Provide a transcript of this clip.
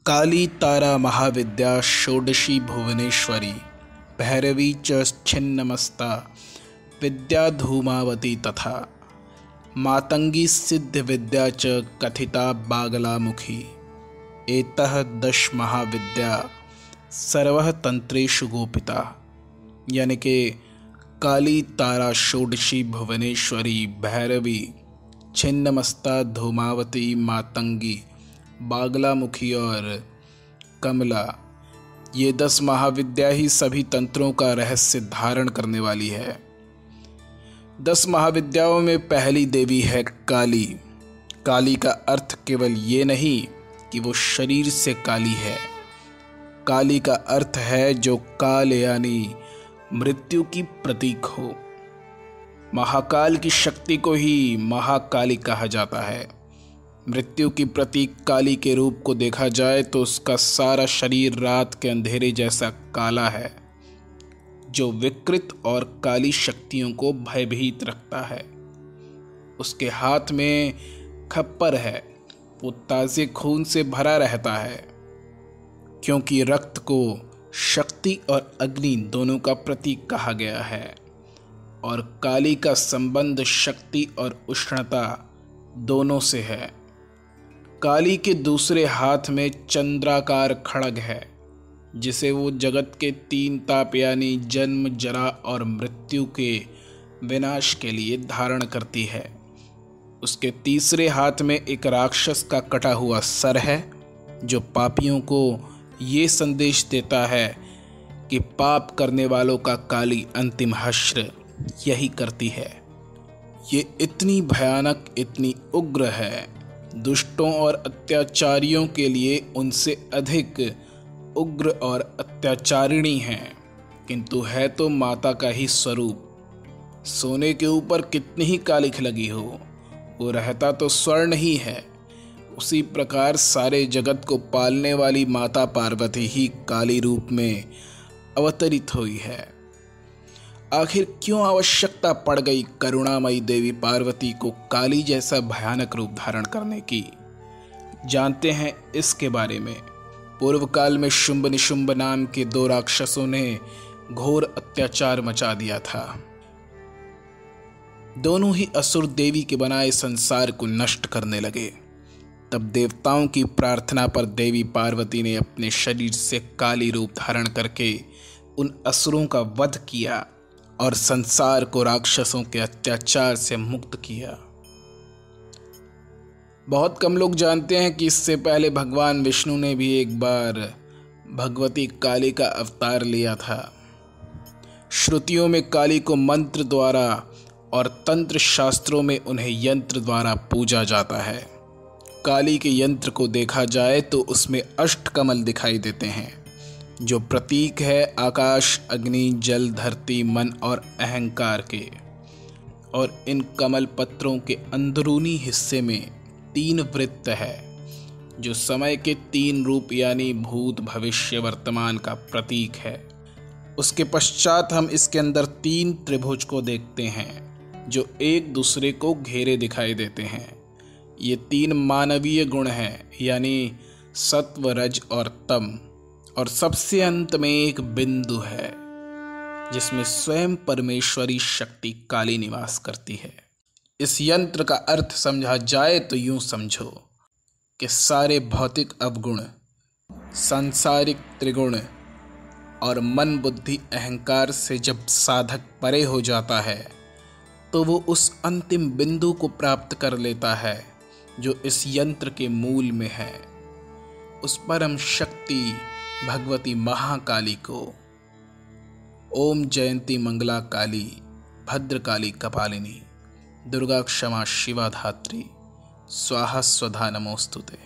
काली तारा महाविद्या षोडशी भुवनेश्वरी भैरवी च छिन्नमस्ता विद्या धूमावती तथा मातंगी सिद्ध विद्या च कथिता बागलामुखी एतः दश महाविद्या सर्वः तंत्रेषु गोपिता। यानी कि काली तारा षोडशी भुवनेश्वरी भैरवी छिन्नमस्ता धूमावती मातंगी बागलामुखी और कमला, ये 10 महाविद्या ही सभी तंत्रों का रहस्य धारण करने वाली है। 10 महाविद्याओं में पहली देवी है काली। काली का अर्थ केवल ये नहीं कि वो शरीर से काली है। काली का अर्थ है जो काल यानी मृत्यु की प्रतीक हो। महाकाल की शक्ति को ही महाकाली कहा जाता है। मृत्यु की प्रतीक काली के रूप को देखा जाए तो उसका सारा शरीर रात के अंधेरे जैसा काला है, जो विकृत और काली शक्तियों को भयभीत रखता है। उसके हाथ में खप्पर है, वो ताजे खून से भरा रहता है, क्योंकि रक्त को शक्ति और अग्नि दोनों का प्रतीक कहा गया है और काली का संबंध शक्ति और उष्णता दोनों से है। काली के दूसरे हाथ में चंद्राकार खड्ग है, जिसे वो जगत के 3 ताप यानी जन्म, जरा और मृत्यु के विनाश के लिए धारण करती है। उसके तीसरे हाथ में एक राक्षस का कटा हुआ सर है, जो पापियों को ये संदेश देता है कि पाप करने वालों का काली अंतिम हश्र यही करती है। ये इतनी भयानक, इतनी उग्र है, दुष्टों और अत्याचारियों के लिए उनसे अधिक उग्र और अत्याचारिणी हैं, किंतु है तो माता का ही स्वरूप। सोने के ऊपर कितनी ही कालिख लगी हो, वो रहता तो स्वर्ण ही है। उसी प्रकार सारे जगत को पालने वाली माता पार्वती ही काली रूप में अवतरित हुई है। आखिर क्यों आवश्यकता पड़ गई करुणामयी देवी पार्वती को काली जैसा भयानक रूप धारण करने की? जानते हैं इसके बारे में। पूर्व काल में शुंभ निशुंभ नाम के 2 राक्षसों ने घोर अत्याचार मचा दिया था। दोनों ही असुर देवी के बनाए संसार को नष्ट करने लगे। तब देवताओं की प्रार्थना पर देवी पार्वती ने अपने शरीर से काली रूप धारण करके उन असुरों का वध किया और संसार को राक्षसों के अत्याचार से मुक्त किया। बहुत कम लोग जानते हैं कि इससे पहले भगवान विष्णु ने भी एक बार भगवती काली का अवतार लिया था। श्रुतियों में काली को मंत्र द्वारा और तंत्र शास्त्रों में उन्हें यंत्र द्वारा पूजा जाता है। काली के यंत्र को देखा जाए तो उसमें अष्टकमल दिखाई देते हैं, जो प्रतीक है आकाश, अग्नि, जल, धरती, मन और अहंकार के। और इन कमल पत्रों के अंदरूनी हिस्से में 3 वृत्त है, जो समय के 3 रूप यानी भूत, भविष्य, वर्तमान का प्रतीक है। उसके पश्चात हम इसके अंदर 3 त्रिभुज को देखते हैं, जो एक दूसरे को घेरे दिखाई देते हैं। ये 3 मानवीय गुण हैं, यानी सत्व, रज और तम। और सबसे अंत में एक बिंदु है, जिसमें स्वयं परमेश्वरी शक्ति काली निवास करती है। इस यंत्र का अर्थ समझा जाए तो यूं समझो कि सारे भौतिक अवगुण, सांसारिक त्रिगुण और मन, बुद्धि, अहंकार से जब साधक परे हो जाता है तो वो उस अंतिम बिंदु को प्राप्त कर लेता है, जो इस यंत्र के मूल में है। उस परम शक्ति भगवती महाकाली को ओम जयंती मंगला काली, भद्रकाली कपालिनी, दुर्गा क्षमा शिवा धात्री, स्वाहा स्वधा नमोस्तुते।